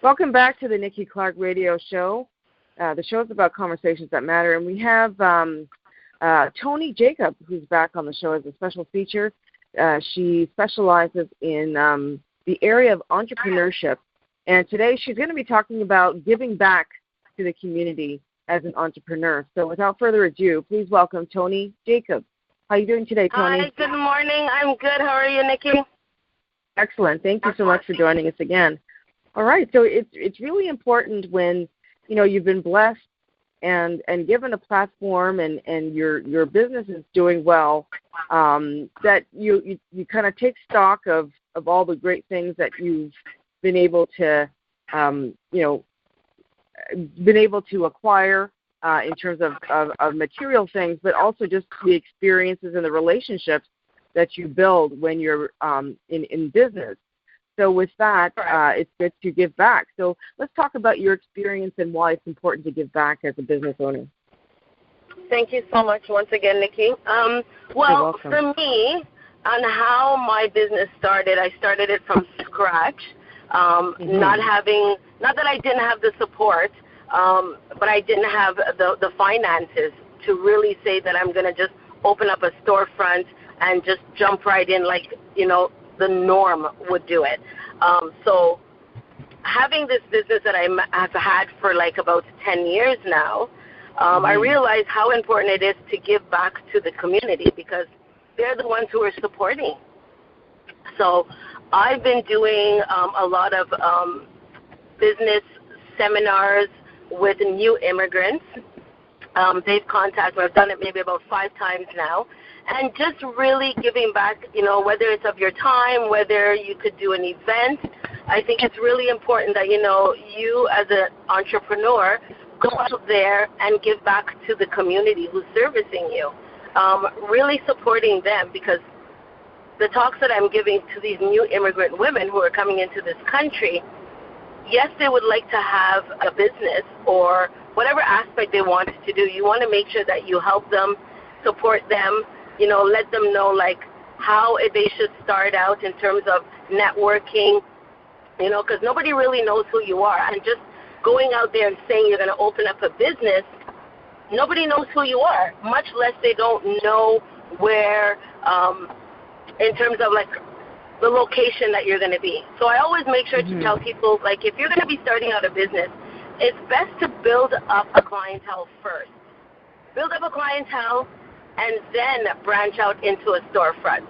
Welcome back to the Nikki Clark Radio Show. The show is about conversations that matter, and we have Toni Jacob, who's back on the show as a special feature. She specializes in the area of entrepreneurship, and today she's going to be talking about giving back to the community as an entrepreneur. So without further ado, please welcome Toni Jacob. How are you doing today, Toni? Hi, good morning. I'm good. How are you, Nikki? Excellent. Thank you so much for joining us again. All right. So it's really important when, you've been blessed and given a platform and your business is doing well, that you kind of take stock of all the great things that you've been able to, acquire in terms of material things, but also just the experiences and the relationships that you build when you're in business. So with that, it's good to give back. So let's talk about your experience and why it's important to give back as a business owner. Thank you so much once again, Nikki. Well, for me, on how my business started, I started it from scratch, not that I didn't have the support, but I didn't have the finances to really say that I'm going to just open up a storefront and just jump right in like, the norm would do it. So having this business that I've had for like about 10 years now, I realize how important it is to give back to the community because they're the ones who are supporting. So I've been doing a lot of business seminars with new immigrants. They've contacted me. I've done it maybe about 5 times now. And just really giving back, whether it's of your time, whether you could do an event. I think it's really important that, you as an entrepreneur go out there and give back to the community who's servicing you. Really supporting them because the talks that I'm giving to these new immigrant women who are coming into this country, yes, they would like to have a business or whatever aspect they want to do. You want to make sure that you help them, support them, let them know like how they should start out in terms of networking, because nobody really knows who you are. And just going out there and saying you're going to open up a business, nobody knows who you are, much less they don't know where, in terms of like the location that you're going to be. So I always make sure to tell people, like, if you're going to be starting out a business, it's best to build up a clientele first. Build up a clientele and then branch out into a storefront.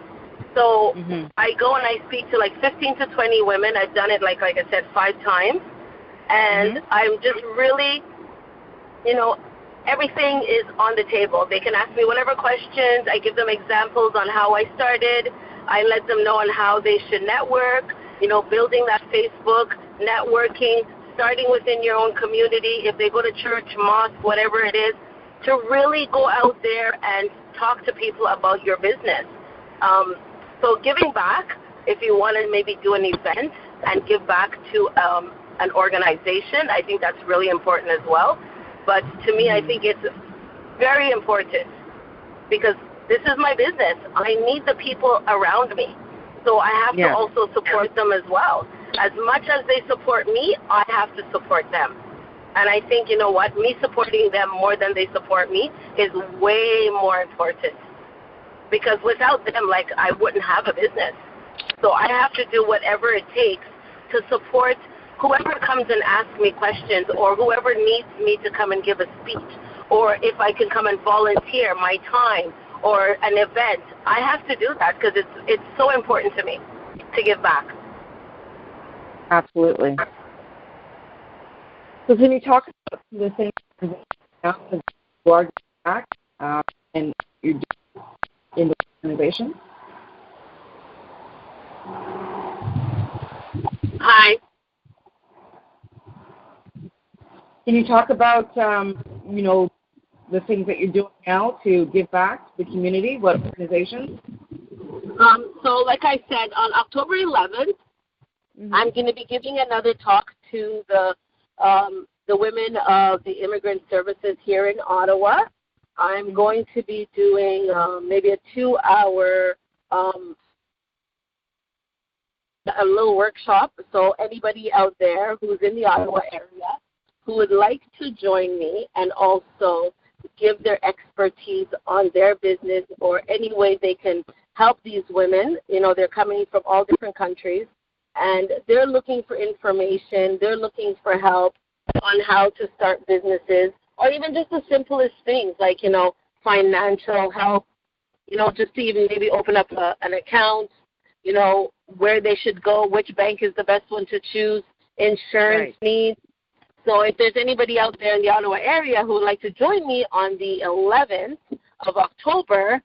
So I go and I speak to like 15 to 20 women. I've done it, like I said, 5 times. And I'm just really, everything is on the table. They can ask me whatever questions. I give them examples on how I started. I let them know on how they should network, building that Facebook, networking, starting within your own community. If they go to church, mosque, whatever it is, to really go out there and talk to people about your business. So giving back, if you want to maybe do an event and give back to an organization, I think that's really important as well. But to me, I think it's very important because this is my business. I need the people around me. So I have to also support them as well. As much as they support me, I have to support them. And I think, me supporting them more than they support me is way more important. Because without them, I wouldn't have a business. So I have to do whatever it takes to support whoever comes and asks me questions or whoever needs me to come and give a speech or if I can come and volunteer my time or an event. I have to do that because it's so important to me to give back. Absolutely. So can you talk about the things you are back and you do in the organization? Hi. Can you talk about, the things that you're doing now to give back to the community? What organizations? So like I said, on October 11th, I'm going to be giving another talk to the women of the immigrant services here in Ottawa. I'm going to be doing maybe a 2-hour a little workshop. So anybody out there who's in the Ottawa area who would like to join me and also give their expertise on their business or any way they can help these women. You know, they're coming from all different countries, and they're looking for information. They're looking for help on how to start businesses, or even just the simplest things like, you know, financial help, you know, just to even maybe open up an account, you know, where they should go, which bank is the best one to choose, insurance needs. So if there's anybody out there in the Ottawa area who would like to join me on the 11th of October,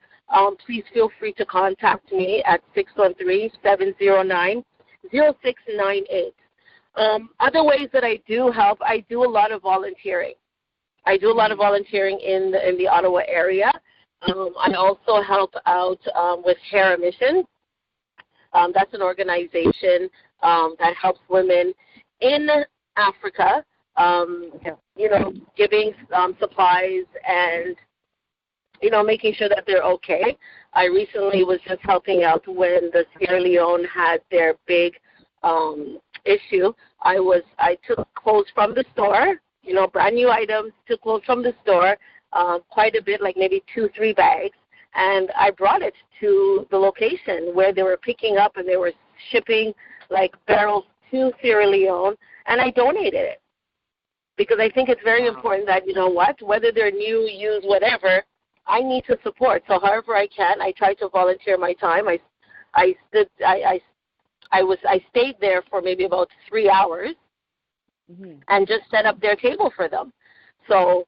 please feel free to contact me at 613-709-0698. Other ways that I do help, I do a lot of volunteering. I do a lot of volunteering in the Ottawa area. I also help out with Hair Mission. That's an organization that helps women in Africa, you know, giving supplies and, you know, making sure that they're okay. I recently was just helping out when the Sierra Leone had their big issue. I took clothes from the store, you know, brand new items, took clothes from the store, quite a bit, like maybe 2-3 bags, and I brought it to the location where they were picking up and they were shipping like barrels to Sierra Leone, and I donated it because I think it's very important that, you know what, whether they're new, used, whatever, I need to support. So however I can, I try to volunteer my time. I stayed there for maybe about 3 hours and just set up their table for them. So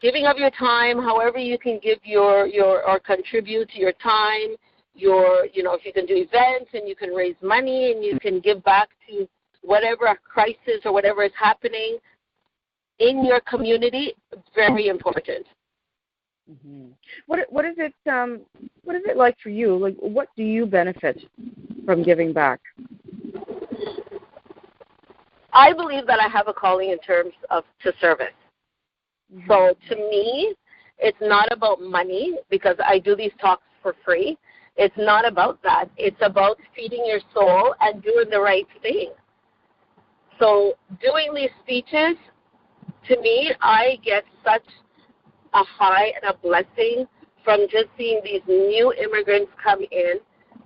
giving of your time, however you can give your or contribute to your time, you know, if you can do events and you can raise money and you can give back to whatever crisis or whatever is happening in your community, very important. What is it like for you? Like, what do you benefit from giving back? I believe that I have a calling in terms of to service. So to me, it's not about money because I do these talks for free. It's not about that. It's about feeding your soul and doing the right thing. So doing these speeches, to me, I get such a high and a blessing from just seeing these new immigrants come in,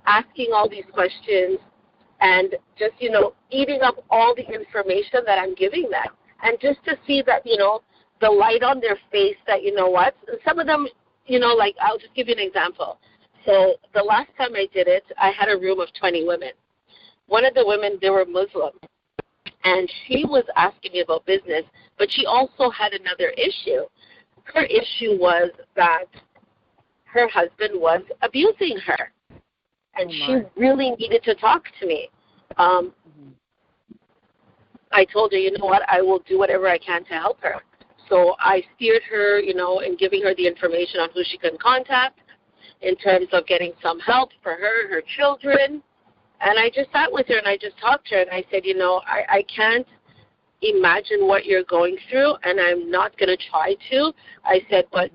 asking all these questions, and just, you know, eating up all the information that I'm giving them. And just to see that, you know, the light on their face that, you know what, some of them, you know, like I'll just give you an example. So the last time I did it, I had a room of 20 women. One of the women, they were Muslim, and she was asking me about business, but she also had another issue. Her issue was that her husband was abusing her, and she really needed to talk to me. I told her, you know what, I will do whatever I can to help her. So I steered her, you know, in giving her the information on who she can contact in terms of getting some help for her, her children. And I just sat with her and I just talked to her and I said, you know, I can't imagine what you're going through and I'm not going to try to. I said, but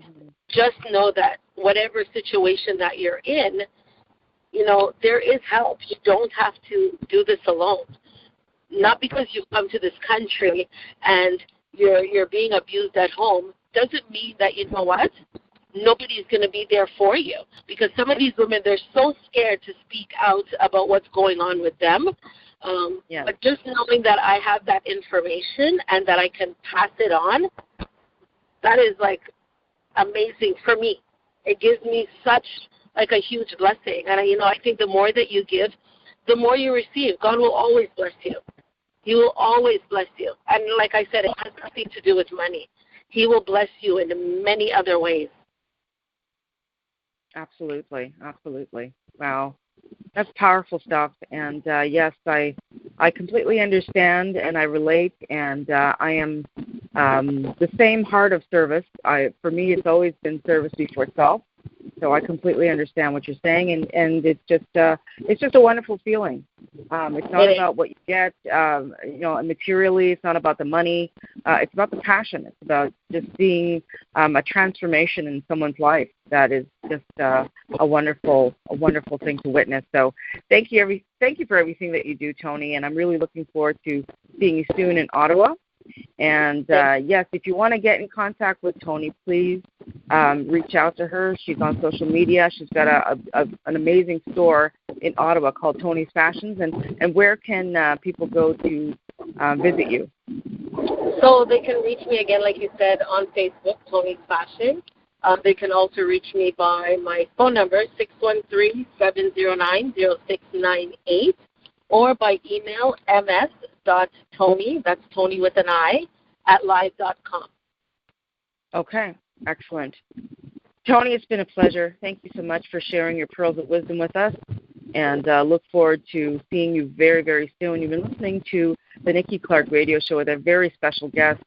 just know that whatever situation that you're in, you know, there is help. You don't have to do this alone. Not because you've come to this country and you're being abused at home doesn't mean that, you know what, nobody's going to be there for you. Because some of these women, they're so scared to speak out about what's going on with them. But just knowing that I have that information and that I can pass it on, that is like amazing for me. It gives me such like a huge blessing. And, you know, I think the more that you give, the more you receive. God will always bless you. He will always bless you. And like I said, it has nothing to do with money. He will bless you in many other ways. Absolutely. Absolutely. Wow. That's powerful stuff. And, yes, I completely understand and I relate. And I am the same heart of service. For me, it's always been service before self. So I completely understand what you're saying, and it's just a wonderful feeling. It's not about what you get, you know, materially. It's not about the money. It's about the passion. It's about just seeing a transformation in someone's life that is just a wonderful thing to witness. So thank you for everything that you do, Toni, and I'm really looking forward to seeing you soon in Ottawa. And yes, if you want to get in contact with Toni, please reach out to her. She's on social media. She's got an amazing store in Ottawa called Toni's Fashions. And where can people go to visit you? So they can reach me again, like you said, on Facebook, Toni's Fashion. They can also reach me by my phone number, 613-709-0698, or by email, ms.toni, that's Toni with an I, @live.com. Okay, excellent. Toni, it's been a pleasure. Thank you so much for sharing your pearls of wisdom with us, and look forward to seeing you very, very soon. You've been listening to the Nikki Clark Radio Show with a very special guest,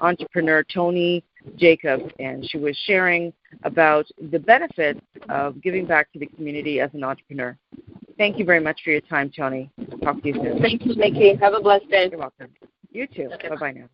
entrepreneur Toni Jacob, and she was sharing about the benefits of giving back to the community as an entrepreneur. Thank you very much for your time, Toni. Talk to you soon. Thank you, Nikki. Have a blessed day. You're welcome. You too. Okay. Bye-bye now.